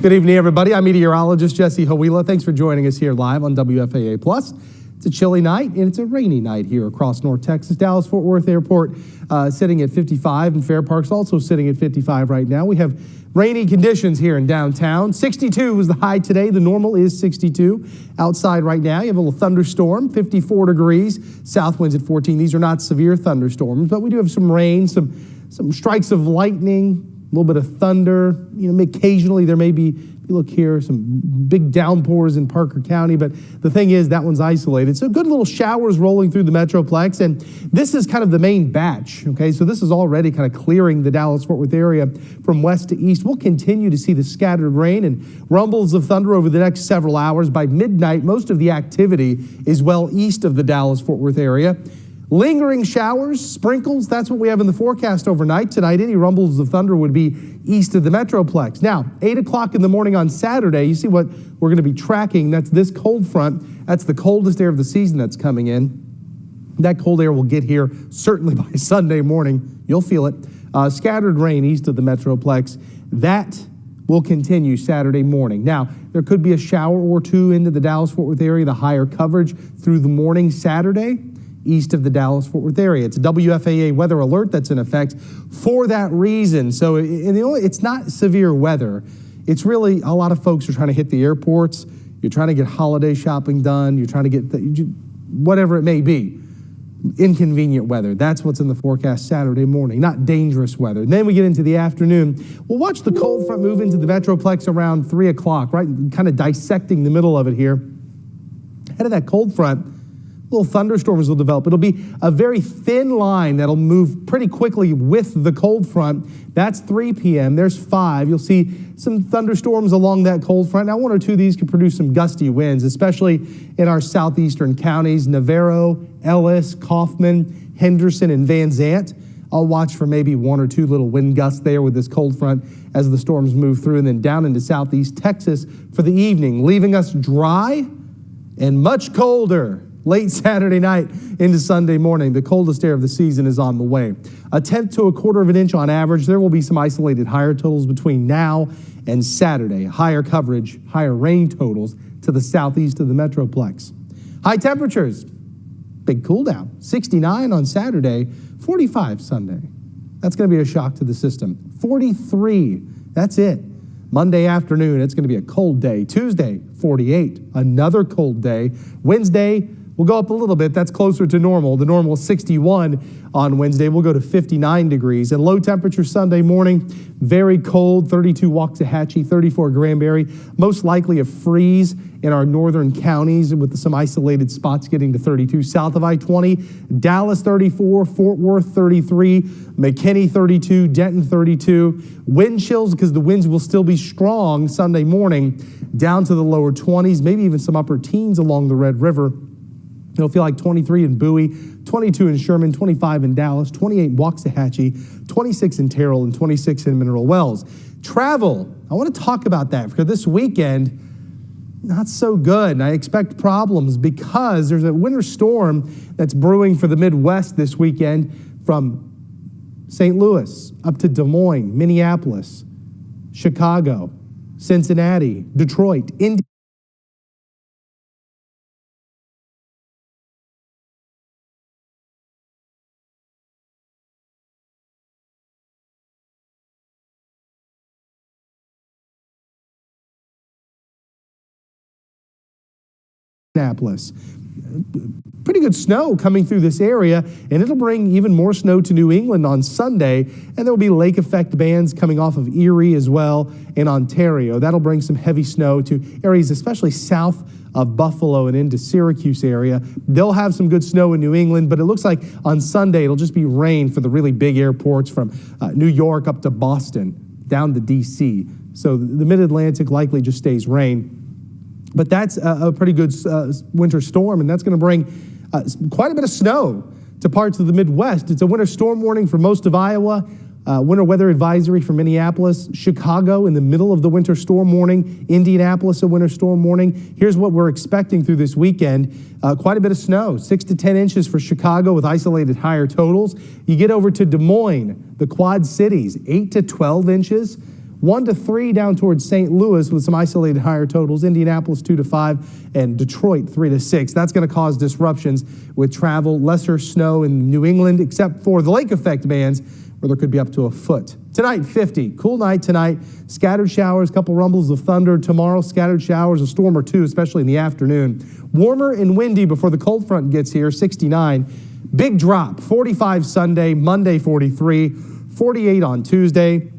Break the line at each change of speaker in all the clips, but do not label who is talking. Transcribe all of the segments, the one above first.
Good evening, everybody. I'm meteorologist Jesse Hawila. Thanks for joining us here live on WFAA Plus. It's a chilly night, and it's a rainy night here across North Texas. Dallas-Fort Worth Airport sitting at 55, and Fair Park's also sitting at 55 right now. We have rainy conditions here in downtown. 62 was the high today. The normal is 62. Outside right now, you have a little thunderstorm, 54 degrees. South winds at 14. These are not severe thunderstorms, but we do have some rain, some strikes of lightning, a little bit of thunder. You know, occasionally there may be, if you look here, some big downpours in Parker County, but the thing is that one's isolated. So good little showers rolling through the Metroplex, and this is kind of the main batch, okay? So this is already kind of clearing the Dallas-Fort Worth area from west to east. We'll continue to see the scattered rain and rumbles of thunder over the next several hours. By midnight, most of the activity is well east of the Dallas-Fort Worth area. Lingering showers, sprinkles, that's what we have in the forecast overnight. Tonight, any rumbles of thunder would be east of the Metroplex. Now, 8 o'clock in the morning on Saturday, you see what we're going to be tracking. That's this cold front. That's the coldest air of the season that's coming in. That cold air will get here certainly by Sunday morning. You'll feel it. Scattered rain east of the Metroplex. That will continue Saturday morning. Now, there could be a shower or two into the Dallas-Fort Worth area, the higher coverage through the morning Saturday, east of the Dallas-Fort Worth area. It's a WFAA weather alert that's in effect for that reason. So it's not severe weather. It's really a lot of folks are trying to hit the airports. You're trying to get holiday shopping done. You're trying to get whatever it may be. Inconvenient weather. That's what's in the forecast Saturday morning, not dangerous weather. And then we get into the afternoon. We'll watch the cold front move into the Metroplex around 3 o'clock, right? Kind of dissecting the middle of it here. Ahead of that cold front, little thunderstorms will develop. It'll be a very thin line that'll move pretty quickly with the cold front. That's 3 p.m. There's 5. You'll see some thunderstorms along that cold front. Now, 1 or 2 of these could produce some gusty winds, especially in our southeastern counties, Navarro, Ellis, Kaufman, Henderson, and Van Zant. I'll watch for maybe 1 or 2 little wind gusts there with this cold front as the storms move through, and then down into southeast Texas for the evening, leaving us dry and much colder. Late Saturday night into Sunday morning, the coldest air of the season is on the way. 1/10 to 1/4 of an inch on average. There will be some isolated higher totals between now and Saturday. Higher coverage, higher rain totals to the southeast of the Metroplex. High temperatures, big cool down. 69 on Saturday, 45 Sunday. That's going to be a shock to the system. 43, that's it. Monday afternoon, it's going to be a cold day. Tuesday, 48, another cold day. Wednesday, we'll go up a little bit. That's closer to normal. The normal is 61 on Wednesday. We'll go to 59 degrees. And low temperature Sunday morning, very cold, 32 Waxahachie, 34 Granbury. Most likely a freeze in our northern counties with some isolated spots getting to 32. South of I-20, Dallas 34, Fort Worth 33, McKinney 32, Denton 32. Wind chills because the winds will still be strong Sunday morning down to the lower 20s, maybe even some upper teens along the Red River. It'll feel like 23 in Bowie, 22 in Sherman, 25 in Dallas, 28 in Waxahachie, 26 in Terrell, and 26 in Mineral Wells. Travel, I want to talk about that because this weekend, not so good. And I expect problems because there's a winter storm that's brewing for the Midwest this weekend from St. Louis up to Des Moines, Minneapolis, Chicago, Cincinnati, Detroit, Indiana. Pretty good snow coming through this area, and it'll bring even more snow to New England on Sunday, and there will be lake effect bands coming off of Erie as well in Ontario. That'll bring some heavy snow to areas especially south of Buffalo and into Syracuse area. They'll have some good snow in New England, but it looks like on Sunday it'll just be rain for the really big airports from New York up to Boston, down to D.C. So the mid-Atlantic likely just stays rain. But that's a pretty good winter storm, and that's going to bring quite a bit of snow to parts of the Midwest. It's a winter storm warning for most of Iowa, winter weather advisory for Minneapolis, Chicago in the middle of the winter storm warning, Indianapolis a winter storm warning. Here's what we're expecting through this weekend. Quite a bit of snow, 6 to 10 inches for Chicago with isolated higher totals. You get over to Des Moines, the Quad Cities, 8 to 12 inches. 1 to 3 down towards St. Louis with some isolated higher totals. Indianapolis 2 to 5 and Detroit 3 to 6. That's going to cause disruptions with travel. Lesser snow in New England, except for the lake effect bands where there could be up to a foot. Tonight, 50. Cool night tonight. Scattered showers, couple rumbles of thunder. Tomorrow, scattered showers, a storm or two, especially in the afternoon. Warmer and windy before the cold front gets here, 69. Big drop, 45 Sunday, Monday 43, 48 on Tuesday.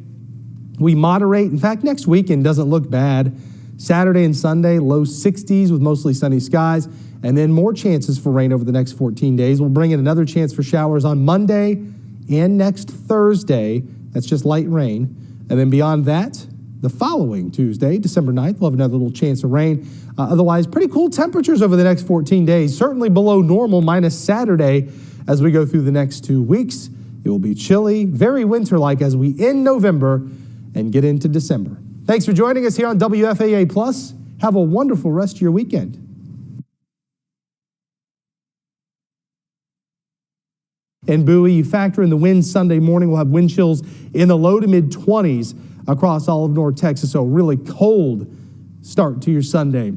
We moderate. In fact, next weekend doesn't look bad. Saturday and Sunday, low 60s with mostly sunny skies, and then more chances for rain over the next 14 days. We'll bring in another chance for showers on Monday and next Thursday. That's just light rain. And then beyond that, the following Tuesday, December 9th, we'll have another little chance of rain. Otherwise, pretty cool temperatures over the next 14 days, certainly below normal, minus Saturday as we go through the next 2 weeks. It will be chilly, very winter-like as we end November and get into December. Thanks for joining us here on WFAA Plus. Have a wonderful rest of your weekend. In Bowie, you factor in the wind Sunday morning. We'll have wind chills in the low to mid 20s across all of North Texas. So a really cold start to your Sunday.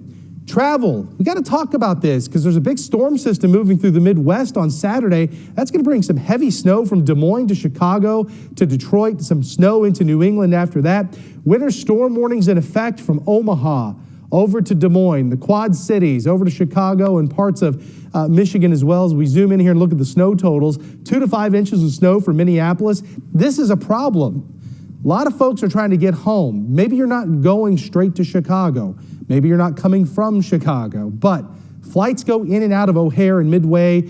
Travel, we got to talk about this because there's a big storm system moving through the Midwest on Saturday. That's going to bring some heavy snow from Des Moines to Chicago to Detroit, some snow into New England after that. Winter storm warnings in effect from Omaha over to Des Moines, the Quad Cities, over to Chicago and parts of Michigan as well. As we zoom in here and look at the snow totals, 2 to 5 inches of snow for Minneapolis. This is a problem. A lot of folks are trying to get home. Maybe you're not going straight to Chicago. Maybe you're not coming from Chicago, but flights go in and out of O'Hare and Midway,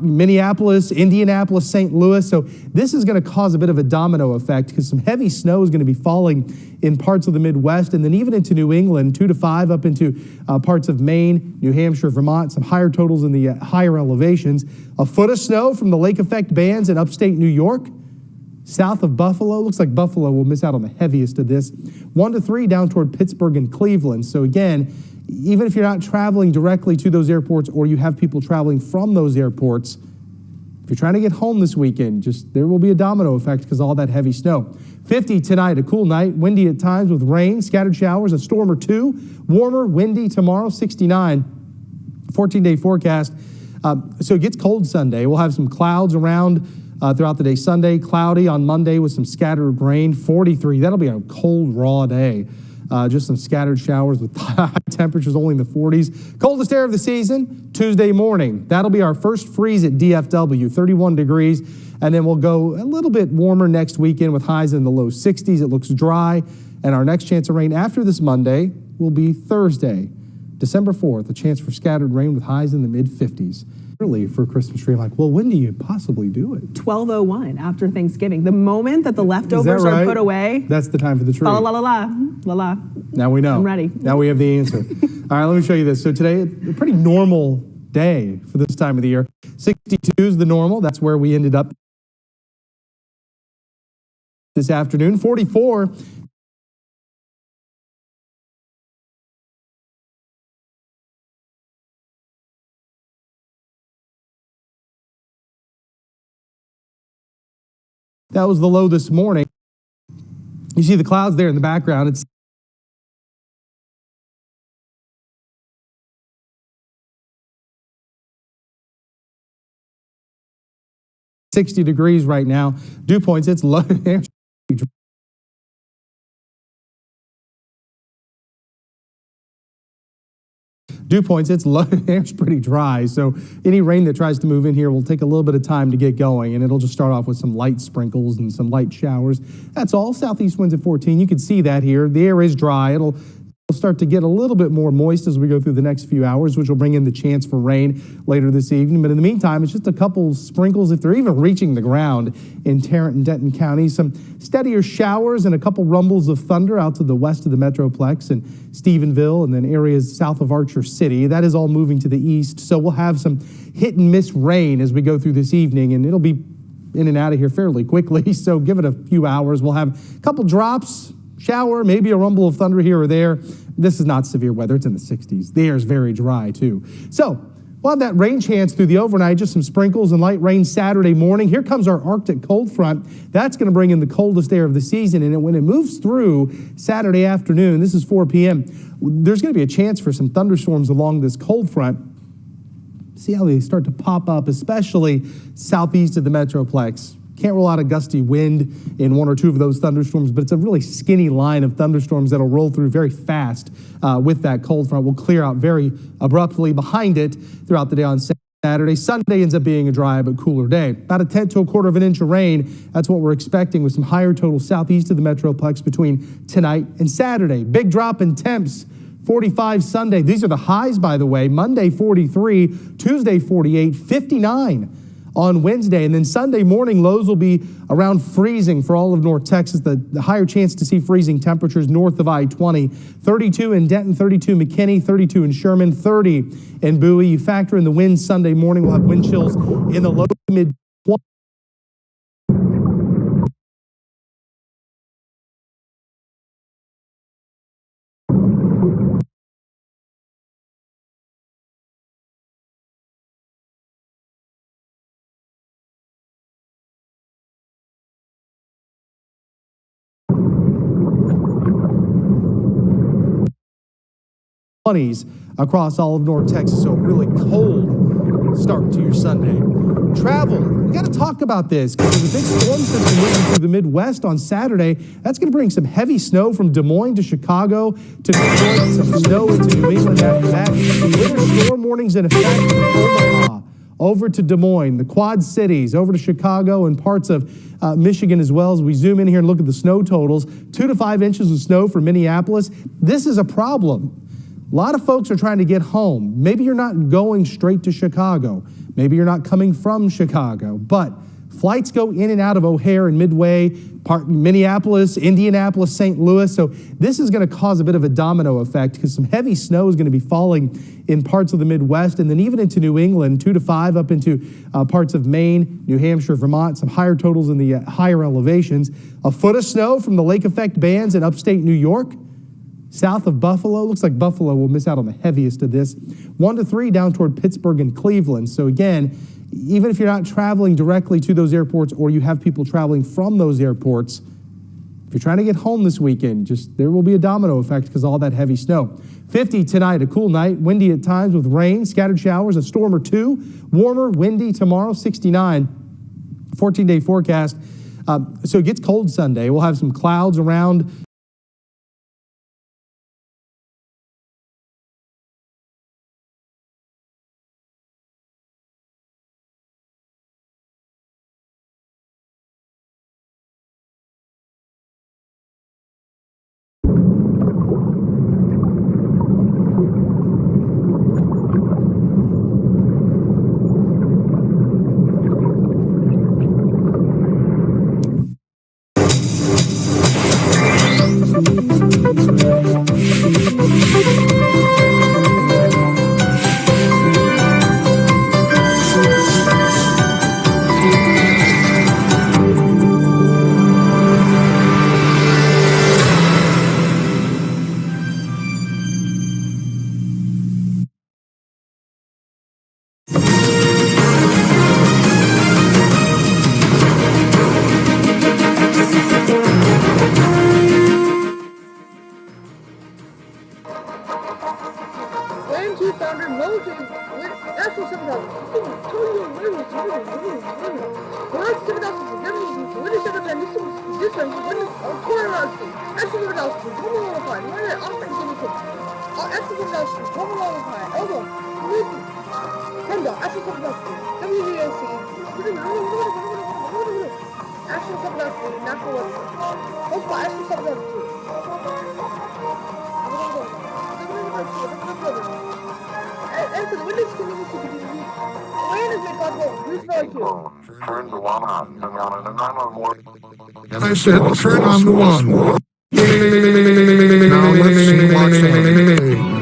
Minneapolis, Indianapolis, St. Louis. So this is going to cause a bit of a domino effect because some heavy snow is going to be falling in parts of the Midwest and then even into New England, 2 to 5 up into parts of Maine, New Hampshire, Vermont, some higher totals in the higher elevations. A foot of snow from the lake effect bands in upstate New York. South of Buffalo, looks like Buffalo will miss out on the heaviest of this. 1 to 3 down toward Pittsburgh and Cleveland. So again, even if you're not traveling directly to those airports or you have people traveling from those airports, if you're trying to get home this weekend, there will be a domino effect because of all that heavy snow. 50 tonight, a cool night, windy at times with rain, scattered showers, a storm or two. Warmer, windy tomorrow, 69. 14-day forecast. So it gets cold Sunday. We'll have some clouds around throughout the day. Sunday, cloudy on Monday with some scattered rain, 43. That'll be a cold, raw day. Just some scattered showers with high temperatures only in the 40s. Coldest air of the season, Tuesday morning. That'll be our first freeze at DFW, 31 degrees. And then we'll go a little bit warmer next weekend with highs in the low 60s. It looks dry. And our next chance of rain after this Monday will be Thursday, December 4th, a chance for scattered rain with highs in the mid-50s. Early for Christmas tree. I'm like, well, when do you possibly do it?
12:01 after Thanksgiving. The moment that the leftovers are put away.
That's the time for the tree.
La la la la la la.
Now we know.
I'm ready.
Now we have the answer. All right, let me show you this. So today, a pretty normal day for this time of the year. 62 is the normal. That's where we ended up this afternoon. 44. That was the low this morning. You see the clouds there in the background. It's $60 degrees right now. Dew points, it's low. Dew points, it's low, air's pretty dry, so any rain that tries to move in here will take a little bit of time to get going, and it'll just start off with some light sprinkles and some light showers. That's all. Southeast winds at 14. You can see that here. The air is dry. It'll start to get a little bit more moist as we go through the next few hours, which will bring in the chance for rain later this evening. But in the meantime, it's just a couple sprinkles, if they're even reaching the ground in Tarrant and Denton counties. Some steadier showers and a couple rumbles of thunder out to the west of the Metroplex and Stephenville and then areas south of Archer City. That is all moving to the east. So we'll have some hit and miss rain as we go through this evening, and it'll be in and out of here fairly quickly. So give it a few hours. We'll have a couple drops, shower, maybe a rumble of thunder here or there. This is not severe weather. It's in the 60s. The air is very dry, too. So We'll have that rain chance through the overnight, just some sprinkles and light rain Saturday morning. Here comes our Arctic cold front. That's going to bring in the coldest air of the season, and when it moves through Saturday afternoon, this is 4 p.m., there's going to be a chance for some thunderstorms along this cold front. See how they start to pop up, especially southeast of the Metroplex. Can't rule out a gusty wind in one or two of those thunderstorms, but it's a really skinny line of thunderstorms that'll roll through very fast with that cold front. Will clear out very abruptly behind it throughout the day on Saturday. Sunday ends up being a dry but cooler day. About a 1/10 to a 1/4 of an inch of rain. That's what we're expecting with some higher totals southeast of the Metroplex between tonight and Saturday. Big drop in temps. 45 Sunday. These are the highs, by the way. Monday, 43. Tuesday, 48. 59 on Wednesday. And then Sunday morning, lows will be around freezing for all of North Texas. The higher chance to see freezing temperatures north of I-20. 32 in Denton, 32 McKinney, 32 in Sherman, 30 in Bowie. You factor in the winds Sunday morning, we'll have wind chills in the low to mid 20s across all of North Texas, so a really cold start to your Sunday. Travel, we got to talk about this because there's a big storm system moving through the Midwest on Saturday. That's going to bring some heavy snow from Des Moines to Chicago to Detroit, some snow into New England after that. Winter storm warnings in effect from Omaha over to Des Moines, the Quad Cities, over to Chicago and parts of Michigan as well. As we zoom in here and look at the snow totals, 2 to 5 inches of snow for Minneapolis. This is a problem. A lot of folks are trying to get home. Maybe you're not going straight to Chicago. Maybe you're not coming from Chicago, but flights go in and out of O'Hare and Midway, Minneapolis, Indianapolis, St. Louis. So this is going to cause a bit of a domino effect because some heavy snow is going to be falling in parts of the Midwest and then even into New England, 2 to 5 up into parts of Maine, New Hampshire, Vermont, some higher totals in the higher elevations. A foot of snow from the lake effect bands in upstate New York. South of Buffalo, looks like Buffalo will miss out on the heaviest of this. 1 to 3 down toward Pittsburgh and Cleveland. So again, even if you're not traveling directly to those airports or you have people traveling from those airports, if you're trying to get home this weekend, there will be a domino effect because of all that heavy snow. 50 tonight, a cool night, windy at times with rain, scattered showers, a storm or two. Warmer, windy tomorrow, 69. 14-day forecast. So it gets cold Sunday. We'll have some clouds around.
I said, turn on the one. Now let's see what's on.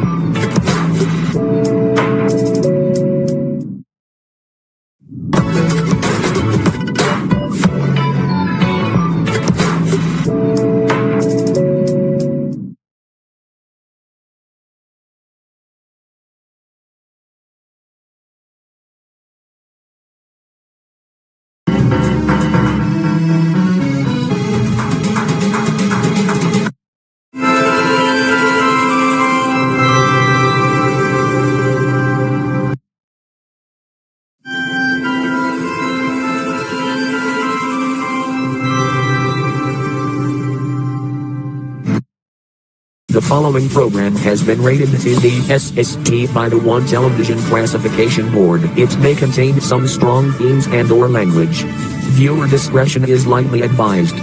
following program has been rated TD SST by the One Television Classification Board. It may contain some strong themes and/or language. Viewer discretion is lightly advised.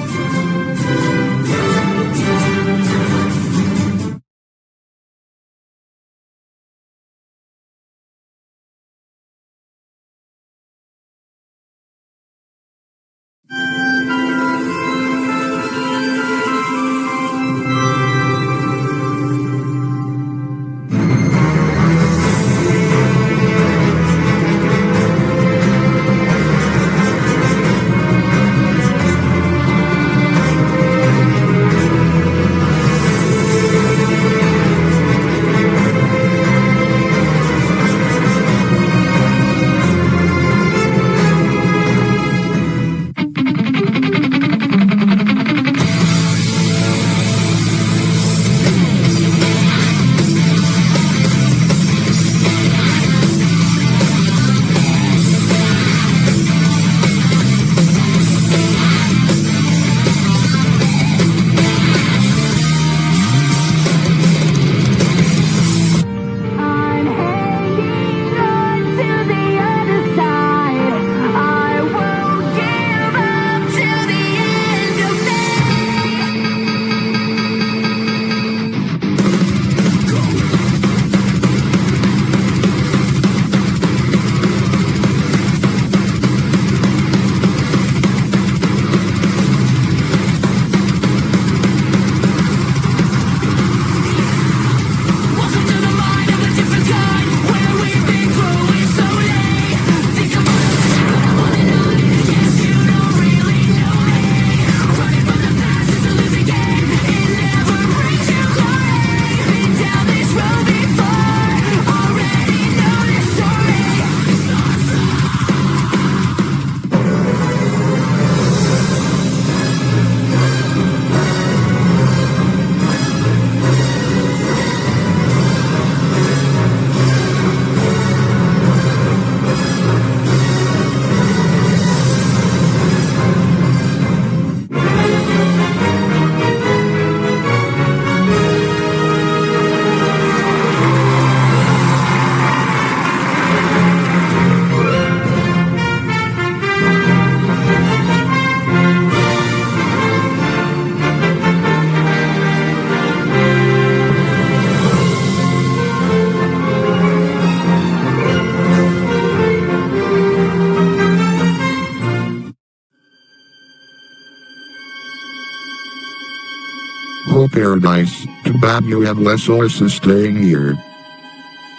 Oh paradise, too bad you have less horses staying here.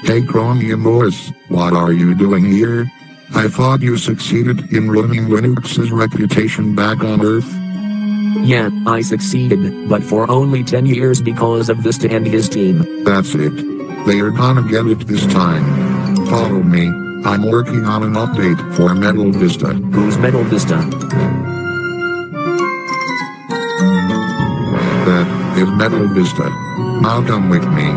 Hey Chromium Horse, what are you doing here? I thought you succeeded in ruining Linux's reputation back on Earth.
Yeah, I succeeded, but for only 10 years because of Vista and his team.
That's it. They are gonna get it this time. Follow me, I'm working on an update for Metal Vista.
Who's Metal Vista?
That is Metal Vista. Now come with me.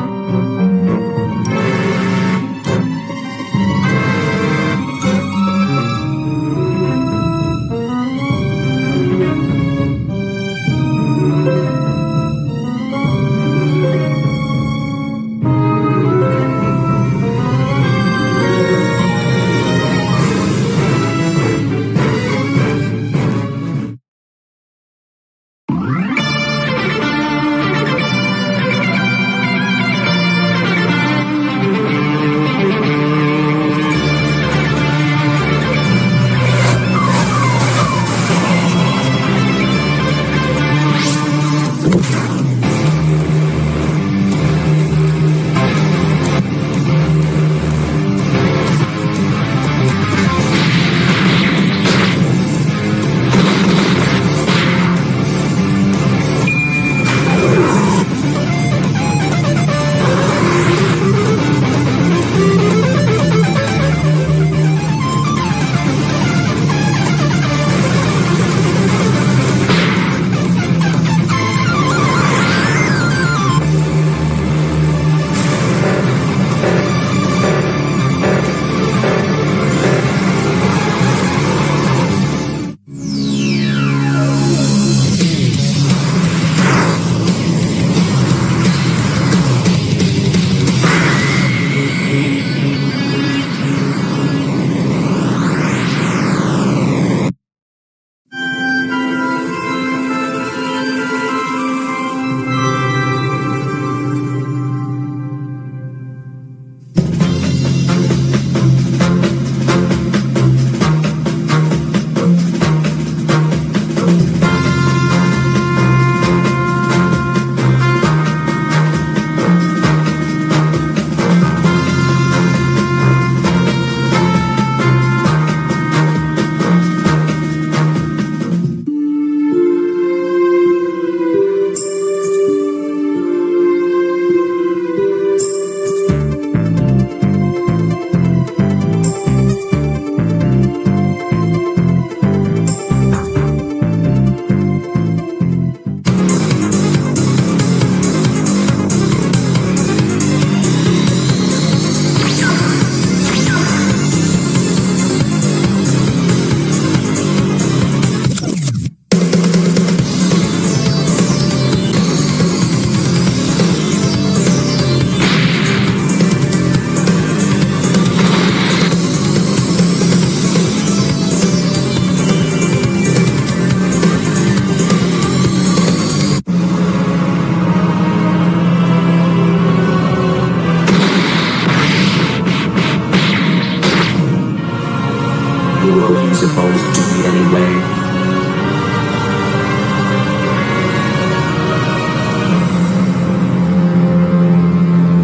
supposed to be anyway?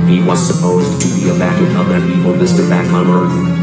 He was supposed to be a backup of that evil Mr. back on Earth.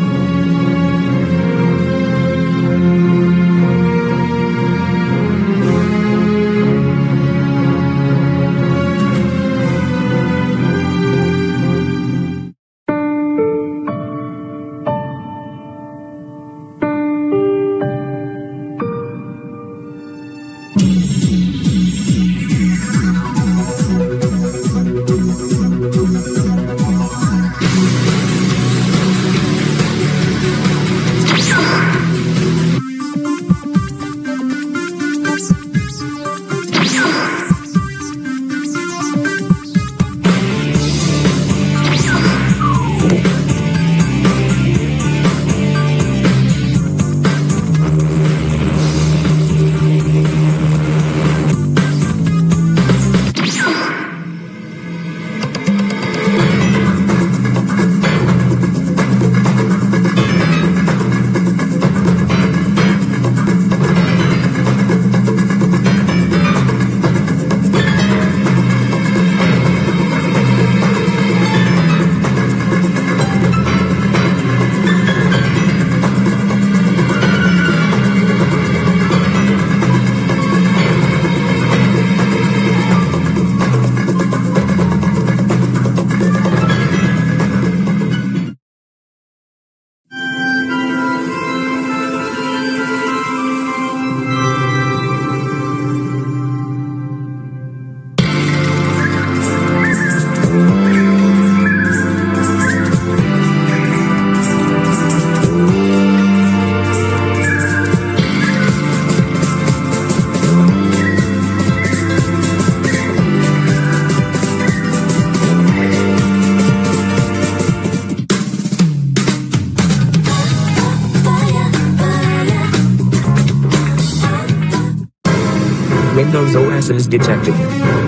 Windows OS is detected.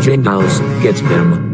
Jingles, get them.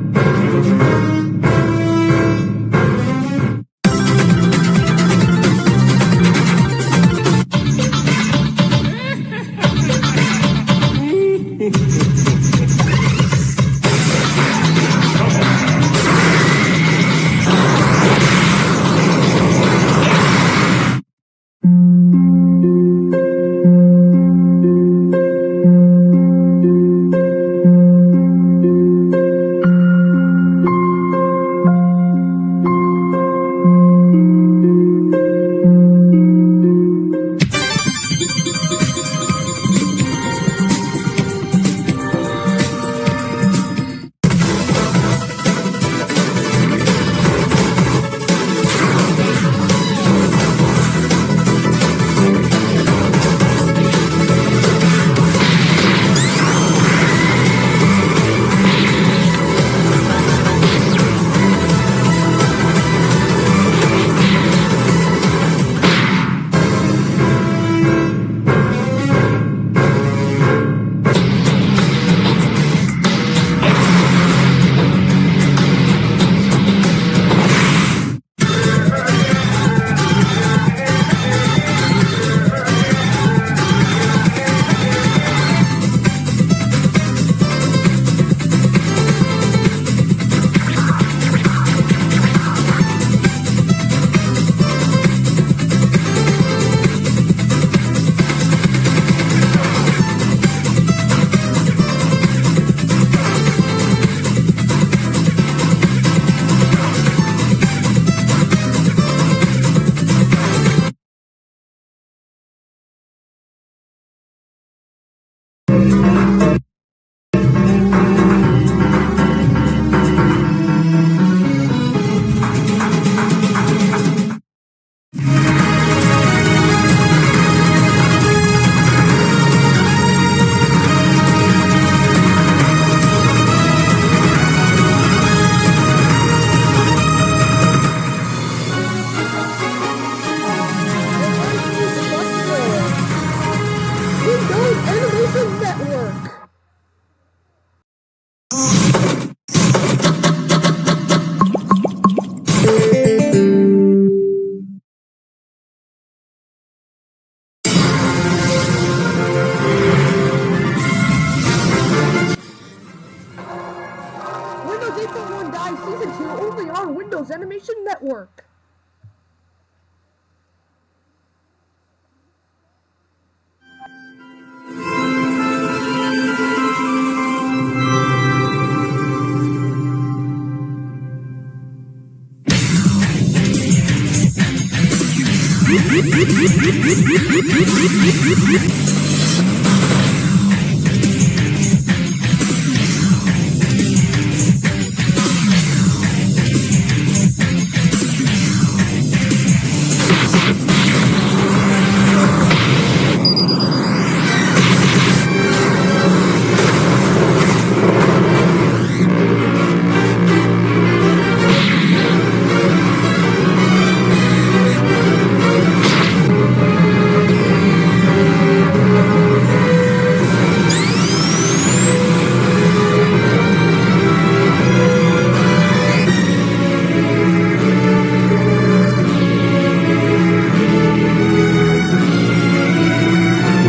only on Windows Animation Network.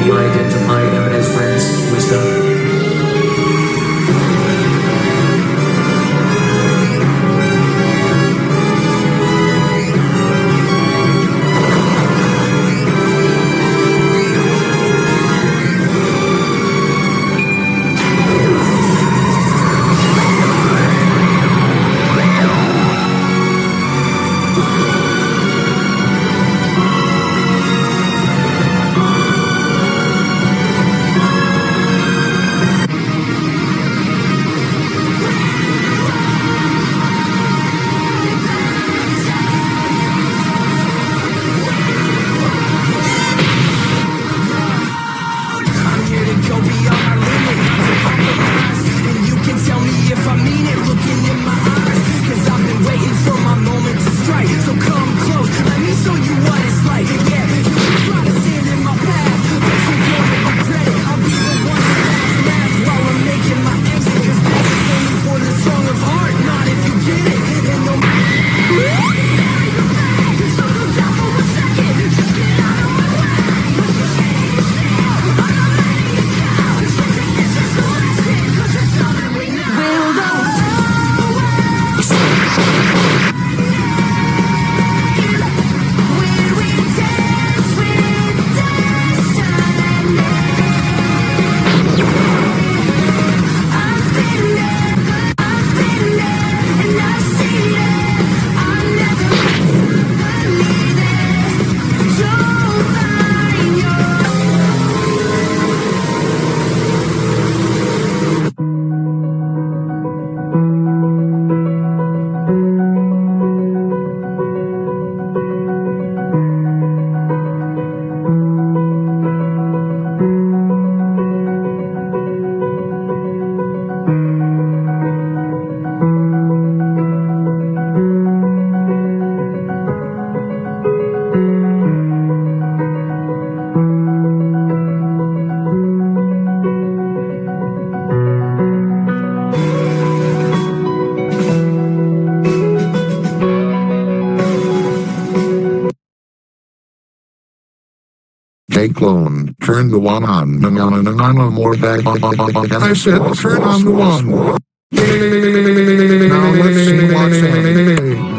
We identify them as friends, wisdom.
Hey clone, turn the one on. No more bag. I said turn on the one. Now let's see what's on.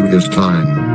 his time.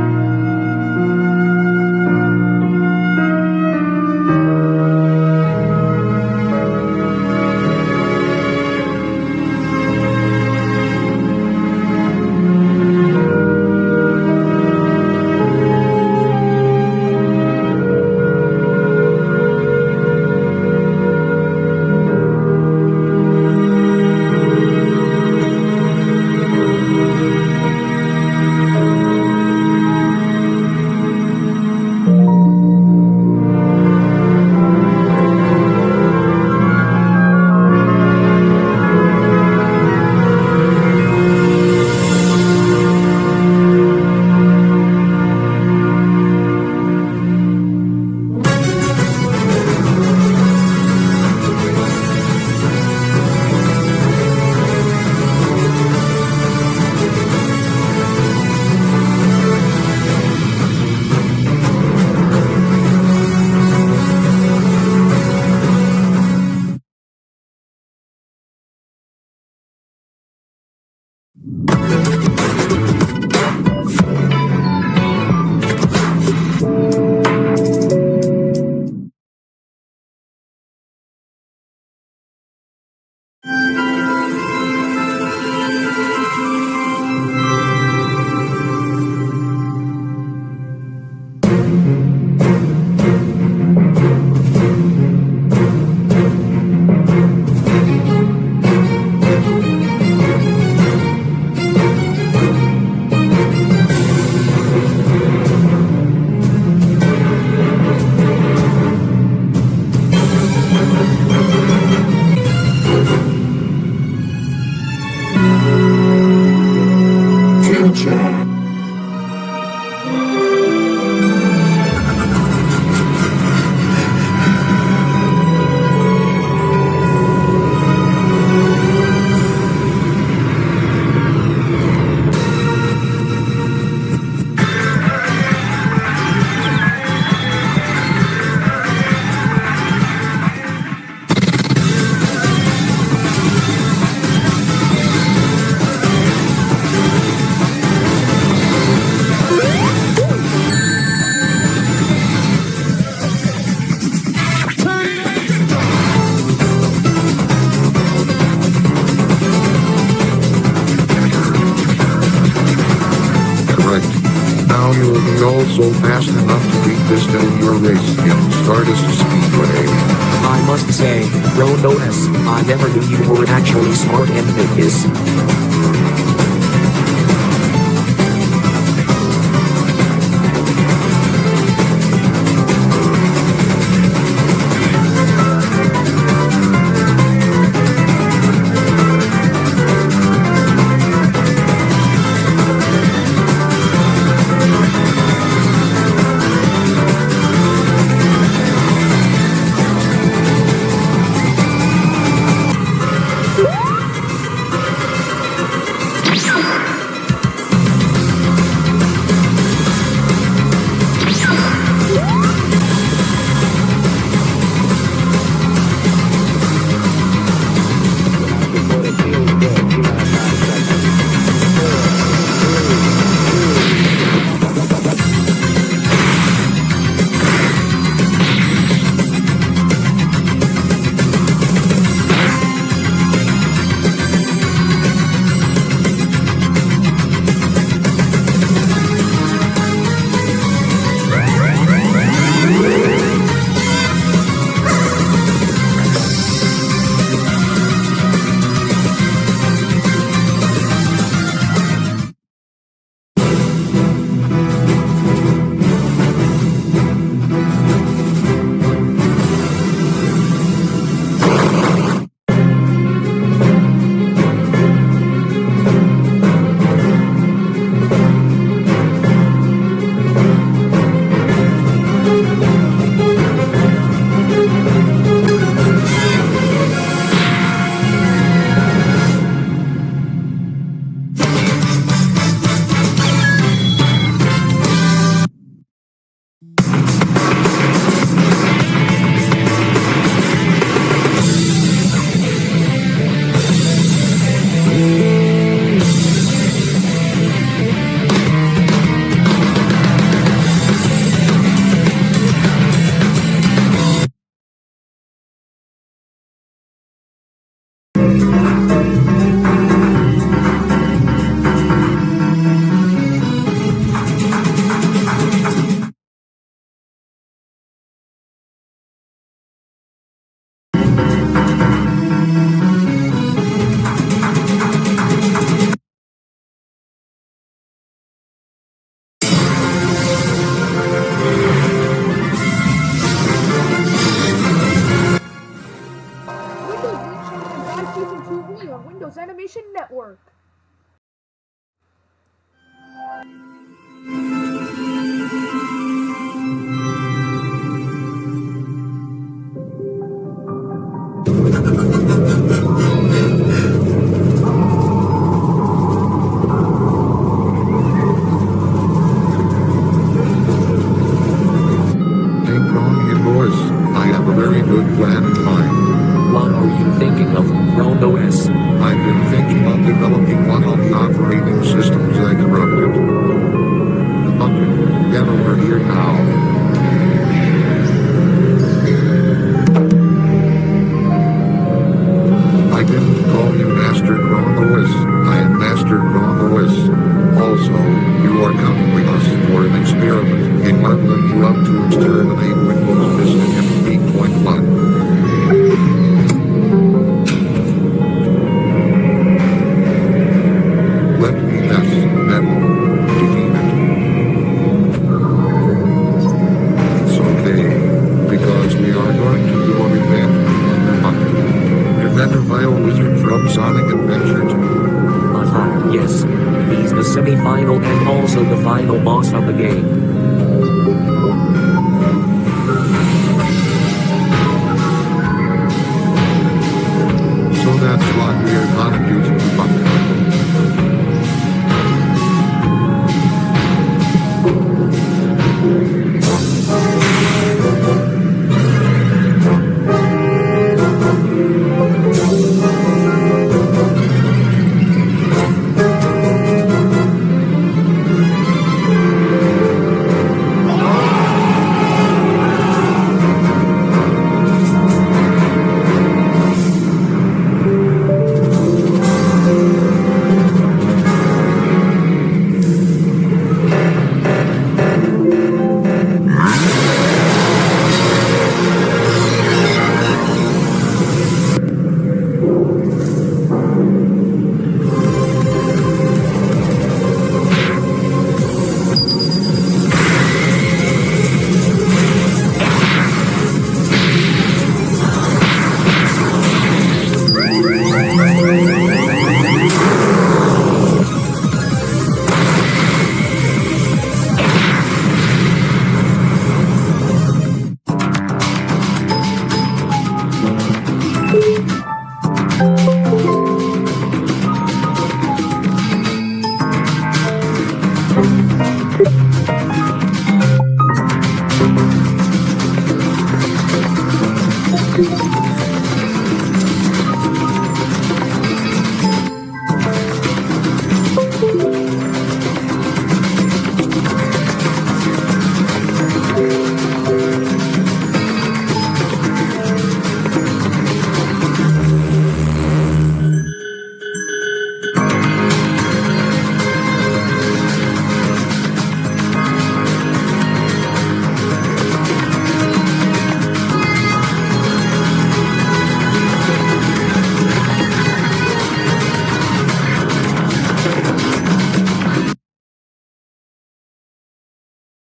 Also fast enough to beat this your race in Stardust Speedway.
I must say, bro notice, I never knew you were actually smart and did this.
Windows Animation Network.
Hey Crony and boys, I have a very good plan in mind.
What are you thinking of, Chrome OS?
I've been thinking of developing one of the operating systems I corrupted. Okay, get over here now. I didn't call you Master Chronos. I am Master Chronos. Also, you are coming with us for an experiment in leveling you up to exterminate Windows Vista MP.1. Let me guess, then defeated. It's okay, because we are going to do an event on the bucket. Remember Bio-Wizard from Sonic Adventure 2?
Yes. He's the semi-final and also the final boss of the game.
So that's what we're gonna do to the bucket.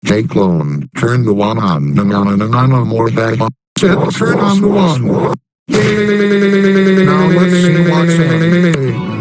Hey clone, turn the one on. No more bad. Turn on the one. Yay! Now let's see what's happening.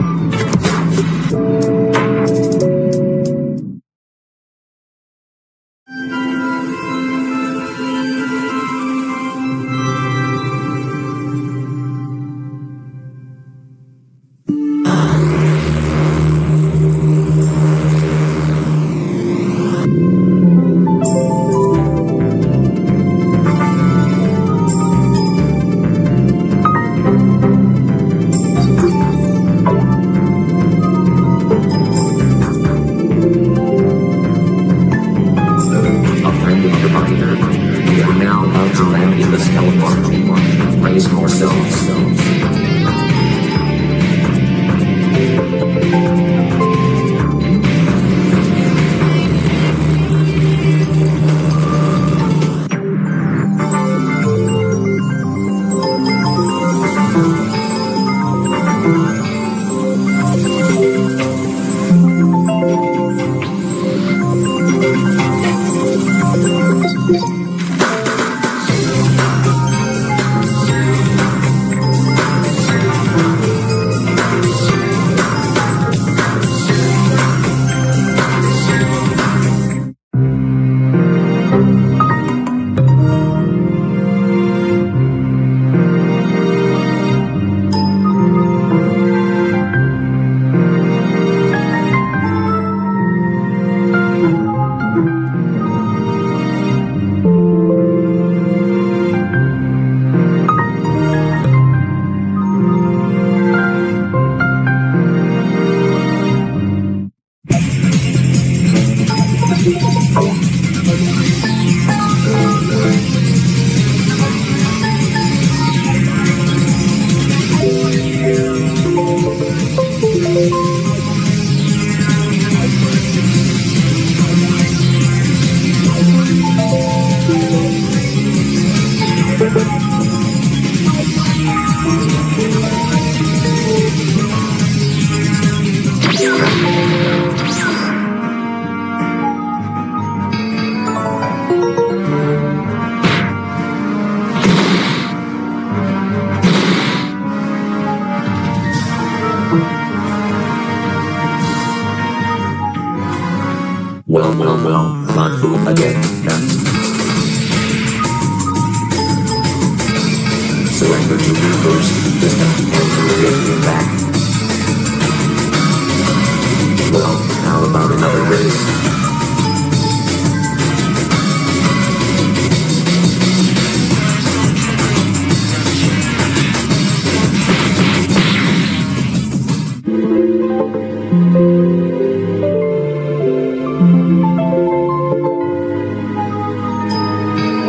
Well, not food again. Surrender to your first system and get you back. Well, how about another race?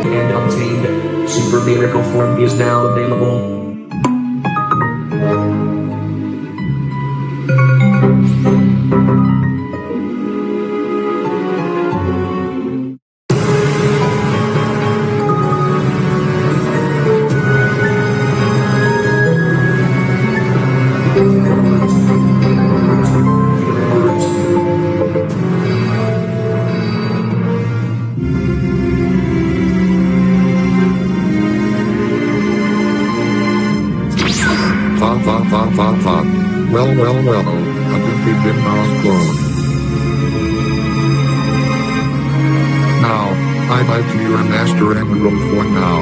And obtained Super Miracle form is now available.
Fa. Well, I think they've been clone. Now, I buy to your master emerald for now.